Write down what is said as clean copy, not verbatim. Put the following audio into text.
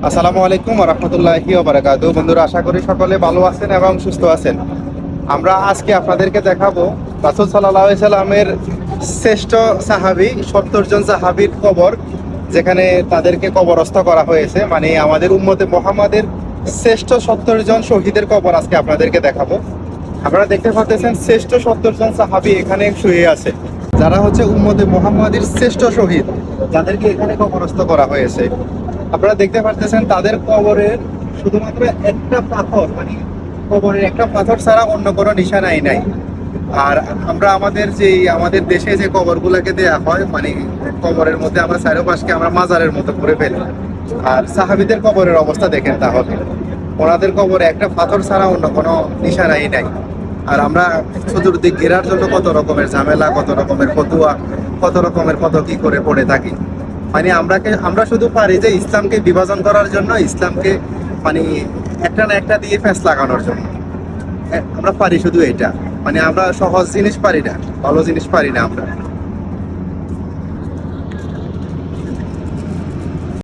আসসালামু আলাইকুম ওয়া রাহমাতুল্লাহি ওয়া বারাকাতুহু। বন্ধুরা, আশা করি সকলে ভালো আছেন এবং সুস্থ আছেন। আমরা আজকে আপনাদেরকে দেখাবো রাসূল সাল্লাল্লাহু আলাইহি সাল্লামের শ্রেষ্ঠ সাহাবী ৭০ জন সাহাবীর কবর, যেখানে তাদেরকে কবরস্থ করা হয়েছে। মানে আমাদের উম্মতে মুহাম্মাদের শ্রেষ্ঠ ৭০ জন শহীদের কবর আজকে আপনাদেরকে দেখাবো। আপনারা দেখতে পাচ্ছেন শ্রেষ্ঠ ৭০ জন সাহাবী এখানে শুয়ে আছে, যারা হচ্ছে উম্মতে মুহাম্মাদের শ্রেষ্ঠ শহীদ, যাদেরকে এখানে কবরস্থ করা হয়েছে। আপনারা দেখতে পাচ্ছেন তাদের কবরের শুধুমাত্র একটা পাথর, মানে কবরের একটা পাথর ছাড়া অন্য কোনো নিশানাই নাই। আর আমরা আমাদের দেশে যে কবরগুলোকে দেয়া হয়, মানে কবরের মধ্যে আমরা চারপাশকে আমরা মাজারের মতো করে ফেলি। আর সাহাবীদের কবরের অবস্থা দেখেন তাহলে, ওনাদের কবরে একটা পাথর ছাড়া অন্য কোনো নিশানাই নাই। আর আমরা চতুর্দিক ঘেরার জন্য কত রকমের ঝামেলা, কত রকমের ফতুয়া, কত রকমের কত কি করে পড়ে থাকি। মানে আমরা শুধু পারি যে ইসলামকে বিভাজন করার জন্য, ইসলামকে মানে একটা না একটা দিয়ে ফ্যাস লাগানোর জন্য আমরা পারি শুধু এটা। মানে আমরা সহজ জিনিস পারি না, ভালো জিনিস পারি না আমরা।